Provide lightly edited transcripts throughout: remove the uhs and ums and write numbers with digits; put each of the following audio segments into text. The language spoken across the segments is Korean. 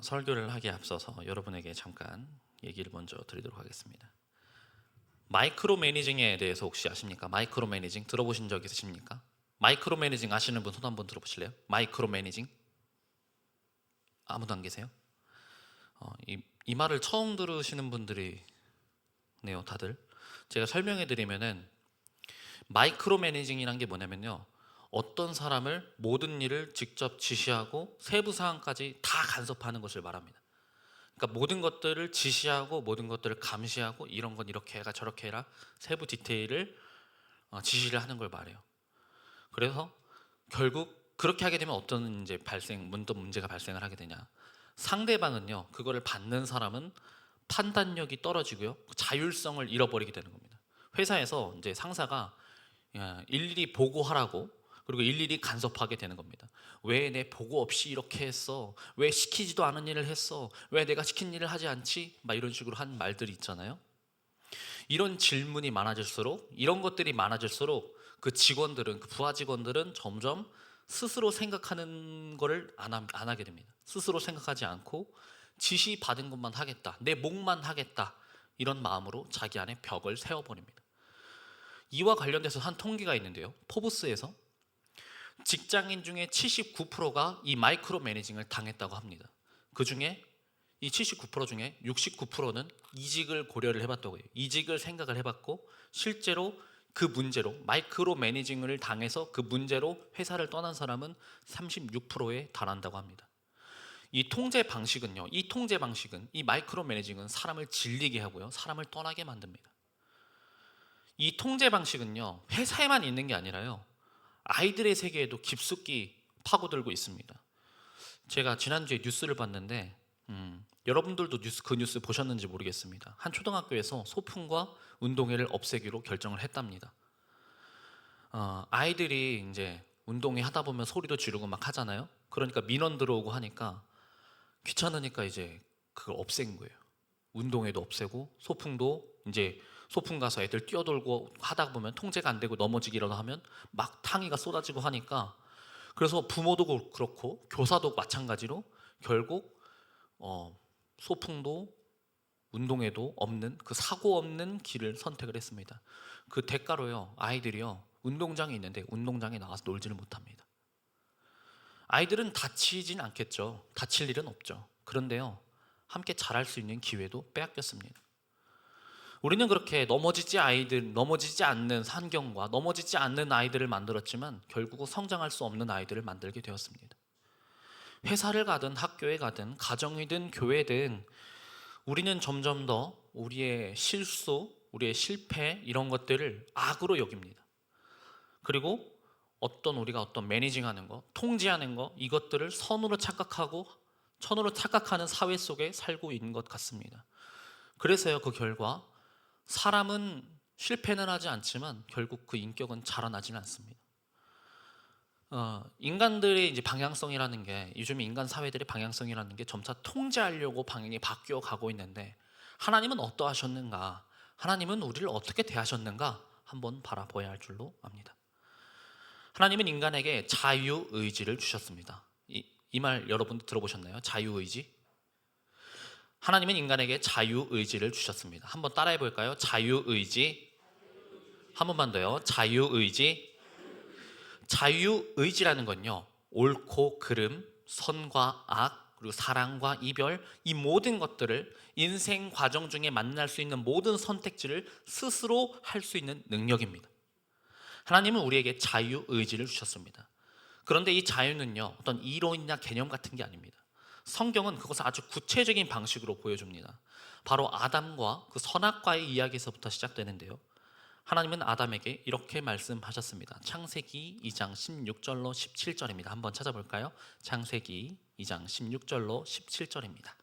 설교를 하기에 앞서서 여러분에게 잠깐 얘기를 먼저 드리도록 하겠습니다. 마이크로 매니징에 대해서 혹시 아십니까? 마이크로 매니징 들어보신 적 있으십니까? 마이크로 매니징 아시는 분 손 한번 들어보실래요? 마이크로 매니징? 아무도 안 계세요? 이 말을 처음 들으시는 분들이 네요, 다들. 제가 설명해 드리면은 마이크로 매니징이란 게 뭐냐면요, 어떤 사람을 모든 일을 직접 지시하고 세부 사항까지 다 간섭하는 것을 말합니다. 그러니까 모든 것들을 지시하고 모든 것들을 감시하고 이런 건 이렇게 해라 저렇게 해라 세부 디테일을 지시를 하는 걸 말해요. 그래서 결국 그렇게 하게 되면 어떤 이제 문제가 발생을 하게 되냐, 상대방은요, 그거를 받는 사람은 판단력이 떨어지고요, 자율성을 잃어버리게 되는 겁니다. 회사에서 이제 상사가 일일이 보고하라고, 그리고 일일이 간섭하게 되는 겁니다. 왜 내 보고 없이 이렇게 했어? 왜 시키지도 않은 일을 했어? 왜 내가 시킨 일을 하지 않지? 막 이런 식으로 한 말들이 있잖아요. 이런 질문이 많아질수록, 이런 것들이 많아질수록 그 직원들은, 그 부하 직원들은 점점 스스로 생각하는 거를 안 하게 됩니다. 스스로 생각하지 않고 지시 받은 것만 하겠다, 내 몫만 하겠다, 이런 마음으로 자기 안에 벽을 세워버립니다. 이와 관련돼서 한 통계가 있는데요, 포브스에서 직장인 중에 79%가 이 마이크로 매니징을 당했다고 합니다. 그 중에 이 79% 중에 69%는 이직을 고려를 해봤다고 해요. 이직을 생각을 해봤고 실제로 그 문제로 마이크로 매니징을 당해서 그 문제로 회사를 떠난 사람은 36%에 달한다고 합니다. 이 통제 방식은 이 마이크로 매니징은 사람을 질리게 하고요, 사람을 떠나게 만듭니다. 이 통제 방식은요, 회사에만 있는 게 아니라요, 아이들의 세계에도 깊숙이 파고들고 있습니다. 제가 지난주에 뉴스를 봤는데 여러분들도 그 뉴스 보셨는지 모르겠습니다. 한 초등학교에서 소풍과 운동회를 없애기로 결정을 했답니다. 아이들이 이제 운동회 하다 보면 소리도 지르고 막 하잖아요. 그러니까 민원 들어오고 하니까 귀찮으니까 이제 그걸 없앤 거예요. 운동회도 없애고 소풍도, 이제 소풍 가서 애들 뛰어돌고 하다 보면 통제가 안 되고 넘어지기라도 하면 막 탕이가 쏟아지고 하니까, 그래서 부모도 그렇고 교사도 마찬가지로 결국 소풍도 운동회도 없는, 그 사고 없는 길을 선택을 했습니다. 그 대가로요, 아이들이요, 운동장에 있는데 운동장에 나가서 놀지를 못합니다. 아이들은 다치진 않겠죠. 다칠 일은 없죠. 그런데요, 함께 자랄 수 있는 기회도 빼앗겼습니다. 우리는 그렇게 넘어지지 않는 환경과 넘어지지 않는 아이들을 만들었지만 결국은 성장할 수 없는 아이들을 만들게 되었습니다. 회사를 가든 학교에 가든 가정이든 교회든 우리는 점점 더 우리의 실수, 우리의 실패, 이런 것들을 악으로 여깁니다. 그리고 우리가 어떤 매니징하는 거, 통제하는 거, 이것들을 선으로 착각하는 사회 속에 살고 있는 것 같습니다. 그래서요, 그 결과 사람은 실패는 하지 않지만 결국 그 인격은 자라나지는 않습니다. 인간들의 이제 방향성이라는 게, 요즘 인간 사회들의 방향성이라는 게 점차 통제하려고 방향이 바뀌어 가고 있는데, 하나님은 어떠하셨는가, 하나님은 우리를 어떻게 대하셨는가 한번 바라봐야 할 줄로 압니다. 하나님은 인간에게 자유의지를 주셨습니다. 이 말 여러분도 들어보셨나요? 자유의지? 하나님은 인간에게 자유의지를 주셨습니다. 한번 따라해 볼까요? 자유의지. 한 번만 더요. 자유의지. 자유의지라는 건요, 옳고 그름, 선과 악, 그리고 사랑과 이별, 이 모든 것들을 인생 과정 중에 만날 수 있는 모든 선택지를 스스로 할 수 있는 능력입니다. 하나님은 우리에게 자유의지를 주셨습니다. 그런데 이 자유는요, 어떤 이론이나 개념 같은 게 아닙니다. 성경은 그것을 아주 구체적인 방식으로 보여줍니다. 바로 아담과 그 선악과의 이야기에서부터 시작되는데요, 하나님은 아담에게 이렇게 말씀하셨습니다. 창세기 2장 16절로 17절입니다. 한번 찾아볼까요? 창세기 2장 16절로 17절입니다.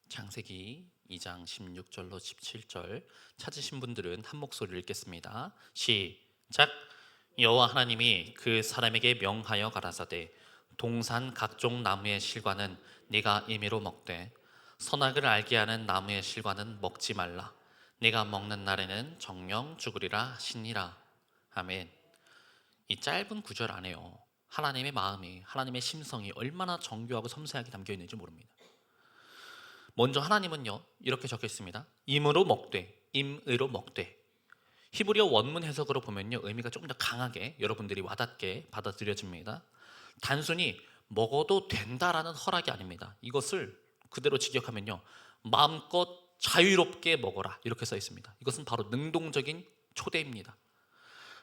창세기 2장 16절로 17절 찾으신 분들은 한 목소리를 읽겠습니다. 시작. 여호와 하나님이 그 사람에게 명하여 가라사대 동산 각종 나무의 실과는 네가 임의로 먹되 선악을 알게 하는 나무의 실과는 먹지 말라. 네가 먹는 날에는 정령 죽으리라 하시니라. 아멘. 이 짧은 구절 안에요, 하나님의 마음이, 하나님의 심성이 얼마나 정교하고 섬세하게 담겨 있는지 모릅니다. 먼저 하나님은요, 이렇게 적혀 있습니다. 임으로 먹되, 임의로 먹되. 히브리어 원문 해석으로 보면요, 의미가 조금 더 강하게 여러분들이 와닿게 받아들여집니다. 단순히 먹어도 된다라는 허락이 아닙니다. 이것을 그대로 직역하면요, 마음껏 자유롭게 먹어라, 이렇게 써 있습니다. 이것은 바로 능동적인 초대입니다.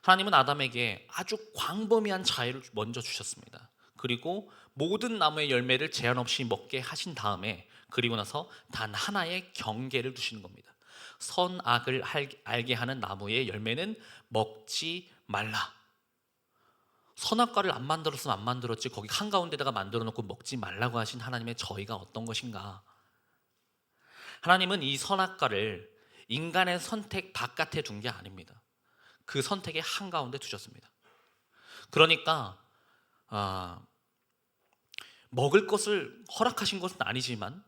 하나님은 아담에게 아주 광범위한 자유를 먼저 주셨습니다. 그리고 모든 나무의 열매를 제한 없이 먹게 하신 다음에, 그리고 나서 단 하나의 경계를 두시는 겁니다. 선악을 알게 하는 나무의 열매는 먹지 말라. 선악과를 안 만들었으면 안 만들었지, 거기 한가운데다가 만들어 놓고 먹지 말라고 하신 하나님의 저희가 어떤 것인가? 하나님은 이 선악과를 인간의 선택 바깥에 둔 게 아닙니다. 그 선택의 한가운데 두셨습니다. 그러니까 먹을 것을 허락하신 것은 아니지만,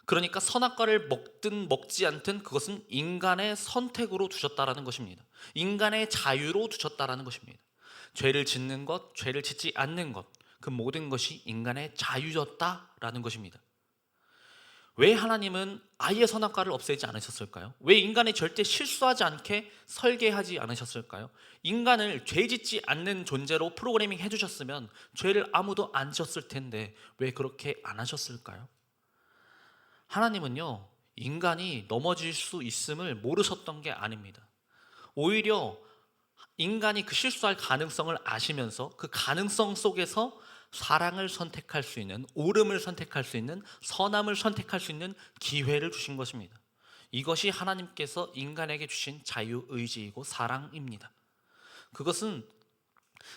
그러니까 선악과를 먹든 먹지 않든 그것은 인간의 선택으로 두셨다라는 것입니다. 인간의 자유로 두셨다라는 것입니다. 죄를 짓는 것, 죄를 짓지 않는 것, 그 모든 것이 인간의 자유였다라는 것입니다. 왜 하나님은 아예 선악과를 없애지 않으셨을까요? 왜 인간이 절대 실수하지 않게 설계하지 않으셨을까요? 인간을 죄 짓지 않는 존재로 프로그래밍 해주셨으면 죄를 아무도 안 지었을 텐데 왜 그렇게 안 하셨을까요? 하나님은요, 인간이 넘어질 수 있음을 모르셨던 게 아닙니다. 오히려 인간이 그 실수할 가능성을 아시면서 그 가능성 속에서 사랑을 선택할 수 있는, 옳음을 선택할 수 있는, 선함을 선택할 수 있는 기회를 주신 것입니다. 이것이 하나님께서 인간에게 주신 자유의지이고 사랑입니다. 그것은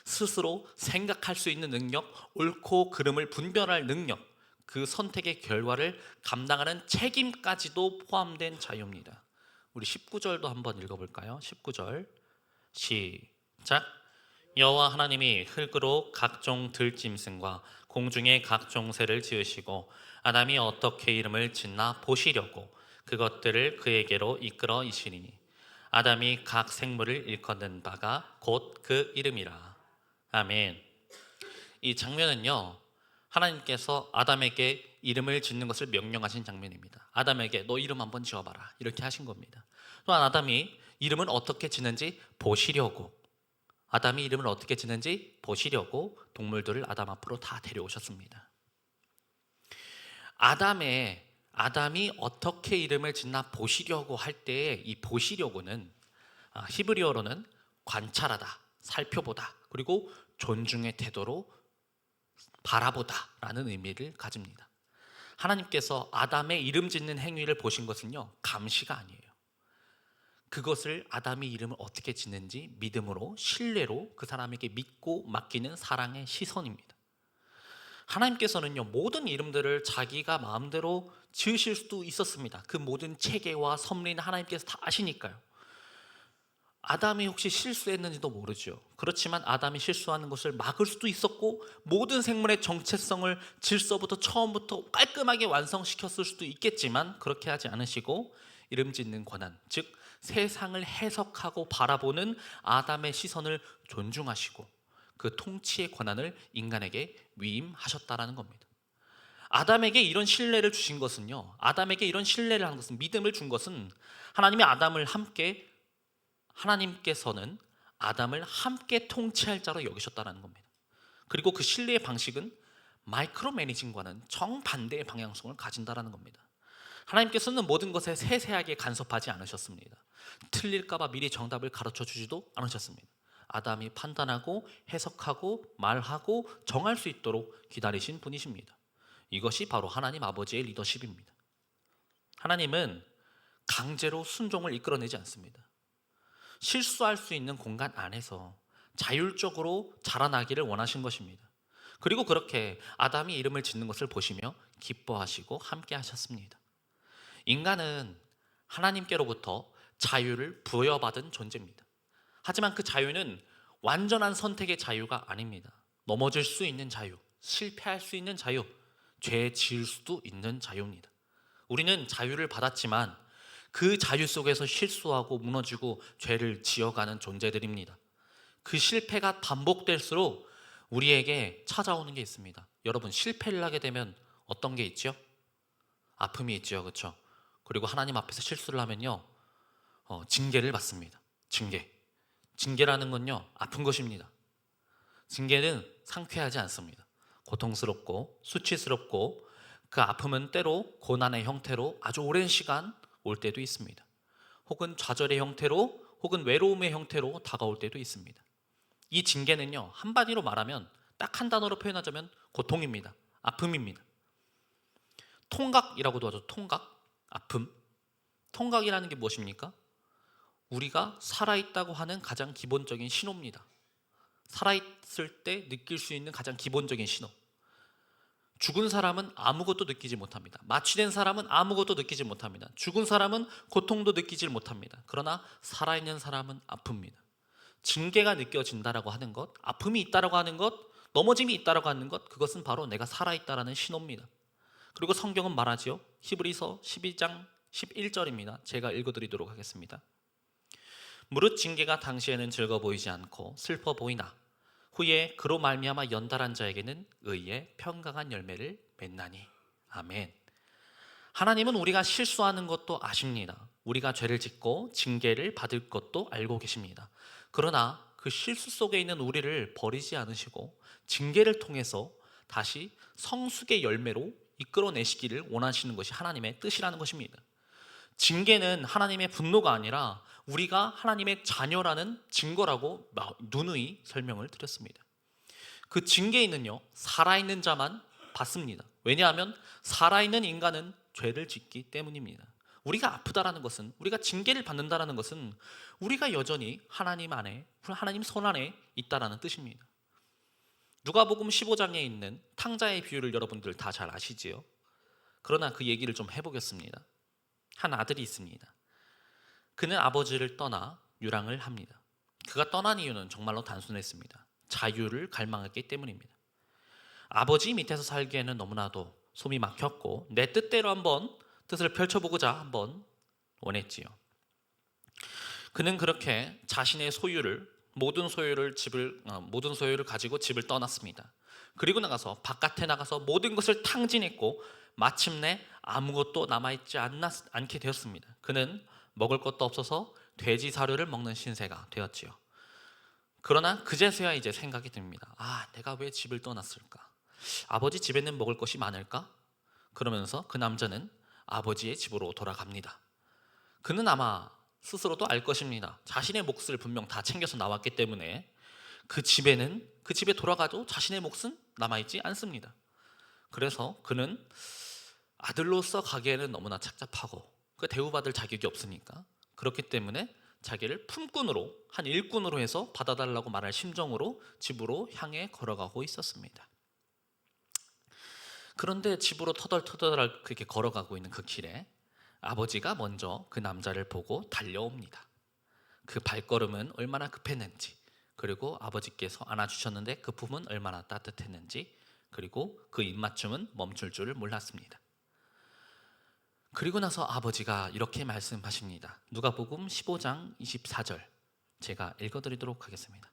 스스로 생각할 수 있는 능력, 옳고 그름을 분별할 능력, 그 선택의 결과를 감당하는 책임까지도 포함된 자유입니다. 우리 19절도 한번 읽어볼까요? 19절 시작. 여호와 하나님이 흙으로 각종 들짐승과 공중의 각종 새를 지으시고 아담이 어떻게 이름을 짓나 보시려고 그것들을 그에게로 이끌어 이시리니 아담이 각 생물을 일컫는 바가 곧 그 이름이라. 아멘. 이 장면은요, 하나님께서 아담에게 이름을 짓는 것을 명령하신 장면입니다. 아담에게 너 이름 한번 지어봐라, 이렇게 하신 겁니다. 또한 아담이 이름을 어떻게 짓는지 보시려고, 아담이 이름을 어떻게 짓는지 보시려고 동물들을 아담 앞으로 다 데려오셨습니다. 아담이 어떻게 이름을 짓나 보시려고 할 때의 이 보시려고는 히브리어로는 관찰하다, 살펴보다, 그리고 존중의 태도로 바라보다라는 의미를 가집니다. 하나님께서 아담의 이름 짓는 행위를 보신 것은요, 감시가 아니에요. 그것을 아담이 이름을 어떻게 짓는지 믿음으로, 신뢰로 그 사람에게 믿고 맡기는 사랑의 시선입니다. 하나님께서는요, 모든 이름들을 자기가 마음대로 지으실 수도 있었습니다. 그 모든 체계와 섭리는 하나님께서 다 아시니까요. 아담이 혹시 실수했는지도 모르죠. 그렇지만 아담이 실수하는 것을 막을 수도 있었고, 모든 생물의 정체성을 질서부터 처음부터 깔끔하게 완성시켰을 수도 있겠지만, 그렇게 하지 않으시고 이름 짓는 권한, 즉 세상을 해석하고 바라보는 아담의 시선을 존중하시고 그 통치의 권한을 인간에게 위임하셨다라는 겁니다. 아담에게 이런 신뢰를 주신 것은요, 아담에게 이런 신뢰를 한 것은, 믿음을 준 것은, 하나님께서는 아담을 함께 통치할 자로 여기셨다는 겁니다. 그리고 그 신뢰의 방식은 마이크로 매니징과는 정반대의 방향성을 가진다는 겁니다. 하나님께서는 모든 것에 세세하게 간섭하지 않으셨습니다. 틀릴까봐 미리 정답을 가르쳐 주지도 않으셨습니다. 아담이 판단하고 해석하고 말하고 정할 수 있도록 기다리신 분이십니다. 이것이 바로 하나님 아버지의 리더십입니다. 하나님은 강제로 순종을 이끌어내지 않습니다. 실수할 수 있는 공간 안에서 자율적으로 자라나기를 원하신 것입니다. 그리고 그렇게 아담이 이름을 짓는 것을 보시며 기뻐하시고 함께 하셨습니다. 인간은 하나님께로부터 자유를 부여받은 존재입니다. 하지만 그 자유는 완전한 선택의 자유가 아닙니다. 넘어질 수 있는 자유, 실패할 수 있는 자유, 죄 지을 수도 있는 자유입니다. 우리는 자유를 받았지만 그 자유 속에서 실수하고 무너지고 죄를 지어가는 존재들입니다. 그 실패가 반복될수록 우리에게 찾아오는 게 있습니다. 여러분, 실패를 하게 되면 어떤 게 있죠? 아픔이 있죠, 그렇죠? 그리고 하나님 앞에서 실수를 하면요, 징계를 받습니다. 징계라는 건요, 아픈 것입니다. 징계는 상쾌하지 않습니다. 고통스럽고 수치스럽고, 그 아픔은 때로 고난의 형태로 아주 오랜 시간 올 때도 있습니다. 혹은 좌절의 형태로, 혹은 외로움의 형태로 다가올 때도 있습니다. 이 징계는요, 한마디로 말하면, 딱 한 단어로 표현하자면 고통입니다. 아픔입니다. 통각이라고도 하죠. 통각, 아픔. 통각이라는 게 무엇입니까? 우리가 살아있다고 하는 가장 기본적인 신호입니다. 살아있을 때 느낄 수 있는 가장 기본적인 신호. 죽은 사람은 아무것도 느끼지 못합니다. 마취된 사람은 아무것도 느끼지 못합니다. 죽은 사람은 고통도 느끼지 못합니다. 그러나 살아있는 사람은 아픕니다. 징계가 느껴진다라고 하는 것, 아픔이 있다라고 하는 것, 넘어짐이 있다라고 하는 것, 그것은 바로 내가 살아있다라는 신호입니다. 그리고 성경은 말하지요. 히브리서 12장 11절입니다. 제가 읽어드리도록 하겠습니다. 무릇 징계가 당시에는 즐거워 보이지 않고 슬퍼 보이나 후에 그로 말미암아 연달한 자에게는 의의 평강한 열매를 맺나니. 아멘. 하나님은 우리가 실수하는 것도 아십니다. 우리가 죄를 짓고 징계를 받을 것도 알고 계십니다. 그러나 그 실수 속에 있는 우리를 버리지 않으시고 징계를 통해서 다시 성숙의 열매로 이끌어내시기를 원하시는 것이 하나님의 뜻이라는 것입니다. 징계는 하나님의 분노가 아니라 우리가 하나님의 자녀라는 증거라고 누누이 설명을 드렸습니다. 그 징계는요, 살아있는 자만 받습니다. 왜냐하면 살아있는 인간은 죄를 짓기 때문입니다. 우리가 아프다라는 것은, 우리가 징계를 받는다라는 것은 우리가 여전히 하나님 안에, 하나님 손 안에 있다라는 뜻입니다. 누가복음 15장에 있는 탕자의 비유를 여러분들 다 잘 아시지요? 그러나 그 얘기를 좀 해보겠습니다. 한 아들이 있습니다. 그는 아버지를 떠나 유랑을 합니다. 그가 떠난 이유는 정말로 단순했습니다. 자유를 갈망했기 때문입니다. 아버지 밑에서 살기에는 너무나도 숨이 막혔고 내 뜻대로 한번 뜻을 펼쳐보고자 한번 원했지요. 그는 그렇게 자신의 모든 소유를 가지고 집을 떠났습니다. 그리고 나가서 바깥에 나가서 모든 것을 탕진했고 마침내 아무것도 남아있지 않게 되었습니다. 그는 먹을 것도 없어서 돼지 사료를 먹는 신세가 되었지요. 그러나 그제서야 이제 생각이 듭니다. 내가 왜 집을 떠났을까? 아버지 집에는 먹을 것이 많을까? 그러면서 그 남자는 아버지의 집으로 돌아갑니다. 그는 아마 스스로도 알 것입니다. 자신의 몫을 분명 다 챙겨서 나왔기 때문에 그 집에 돌아가도 자신의 몫은 남아있지 않습니다. 그래서 그는 아들로서 가기에는 너무나 착잡하고 대우받을 자격이 없으니까, 그렇기 때문에 자기를 품꾼으로, 한 일꾼으로 해서 받아달라고 말할 심정으로 집으로 향해 걸어가고 있었습니다. 그런데 집으로 터덜터덜 그렇게 걸어가고 있는 그 길에 아버지가 먼저 그 남자를 보고 달려옵니다. 그 발걸음은 얼마나 급했는지, 그리고 아버지께서 안아주셨는데 그 품은 얼마나 따뜻했는지, 그리고 그 입맞춤은 멈출 줄을 몰랐습니다. 그리고 나서 아버지가 이렇게 말씀하십니다. 누가복음 15장 24절 제가 읽어드리도록 하겠습니다.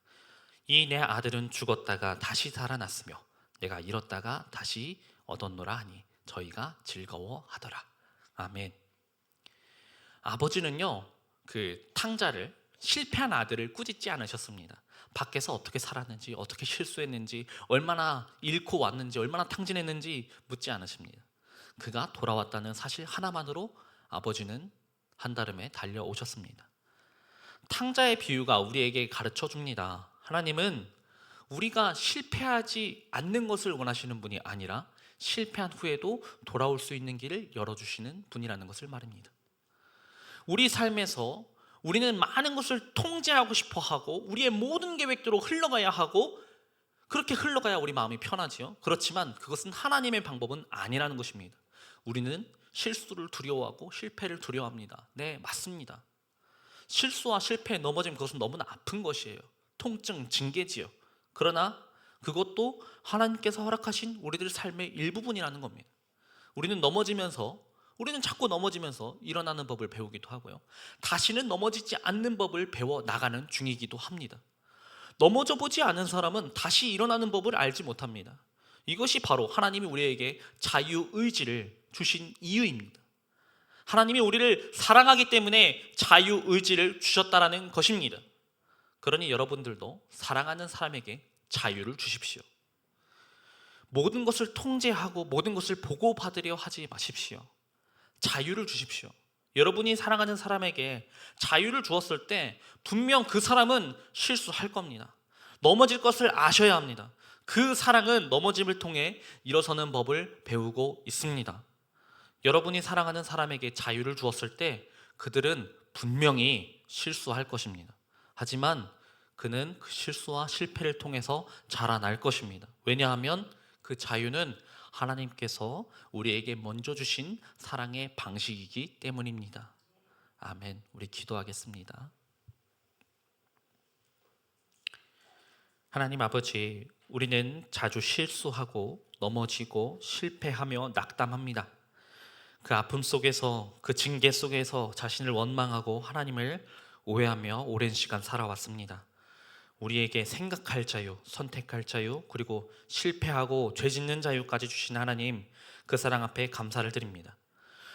이 내 아들은 죽었다가 다시 살아났으며 내가 잃었다가 다시 얻었노라 하니 저희가 즐거워하더라. 아멘. 아버지는요, 그 탕자를, 실패한 아들을 꾸짖지 않으셨습니다. 밖에서 어떻게 살았는지, 어떻게 실수했는지, 얼마나 잃고 왔는지, 얼마나 탕진했는지 묻지 않으십니다. 그가 돌아왔다는 사실 하나만으로 아버지는 한달음에 달려오셨습니다. 탕자의 비유가 우리에게 가르쳐 줍니다. 하나님은 우리가 실패하지 않는 것을 원하시는 분이 아니라 실패한 후에도 돌아올 수 있는 길을 열어주시는 분이라는 것을 말합니다. 우리 삶에서 우리는 많은 것을 통제하고 싶어 하고 우리의 모든 계획대로 흘러가야 하고, 그렇게 흘러가야 우리 마음이 편하지요. 그렇지만 그것은 하나님의 방법은 아니라는 것입니다. 우리는 실수를 두려워하고 실패를 두려워합니다. 네, 맞습니다. 실수와 실패에 넘어지면 그것은 너무나 아픈 것이에요. 통증, 징계지요. 그러나 그것도 하나님께서 허락하신 우리들 삶의 일부분이라는 겁니다. 우리는 자꾸 넘어지면서 일어나는 법을 배우기도 하고요, 다시는 넘어지지 않는 법을 배워 나가는 중이기도 합니다. 넘어져 보지 않은 사람은 다시 일어나는 법을 알지 못합니다. 이것이 바로 하나님이 우리에게 자유의지를 주신 이유입니다. 하나님이 우리를 사랑하기 때문에 자유의지를 주셨다라는 것입니다. 그러니 여러분들도 사랑하는 사람에게 자유를 주십시오. 모든 것을 통제하고 모든 것을 보고받으려 하지 마십시오. 자유를 주십시오. 여러분이 사랑하는 사람에게 자유를 주었을 때 분명 그 사람은 실수할 겁니다. 넘어질 것을 아셔야 합니다. 그 사랑은 넘어짐을 통해 일어서는 법을 배우고 있습니다. 여러분이 사랑하는 사람에게 자유를 주었을 때 그들은 분명히 실수할 것입니다. 하지만 그는 그 실수와 실패를 통해서 자라날 것입니다. 왜냐하면 그 자유는 하나님께서 우리에게 먼저 주신 사랑의 방식이기 때문입니다. 아멘. 우리 기도하겠습니다. 하나님 아버지, 우리는 자주 실수하고 넘어지고 실패하며 낙담합니다. 그 아픔 속에서, 그 징계 속에서 자신을 원망하고 하나님을 오해하며 오랜 시간 살아왔습니다. 우리에게 생각할 자유, 선택할 자유, 그리고 실패하고 죄 짓는 자유까지 주신 하나님, 그 사랑 앞에 감사를 드립니다.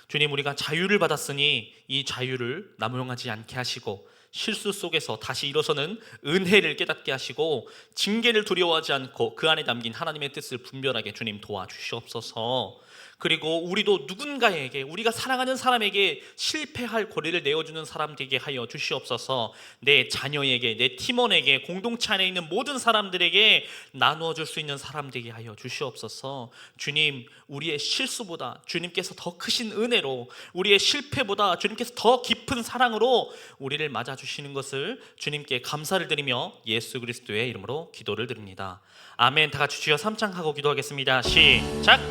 주님, 우리가 자유를 받았으니 이 자유를 남용하지 않게 하시고 실수 속에서 다시 일어서는 은혜를 깨닫게 하시고 징계를 두려워하지 않고 그 안에 담긴 하나님의 뜻을 분별하게 주님 도와주시옵소서. 그리고 우리도 누군가에게, 우리가 사랑하는 사람에게 실패할 고리를 내어주는 사람 되게 하여 주시옵소서. 내 자녀에게, 내 팀원에게, 공동체 안에 있는 모든 사람들에게 나누어 줄 수 있는 사람 되게 하여 주시옵소서. 주님, 우리의 실수보다 주님께서 더 크신 은혜로, 우리의 실패보다 주님께서 더 깊은 사랑으로 우리를 맞아주시는 것을 주님께 감사를 드리며 예수 그리스도의 이름으로 기도를 드립니다. 아멘. 다 같이 주여 삼창하고 기도하겠습니다. 시작.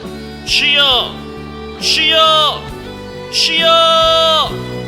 주여, 주여, 주여.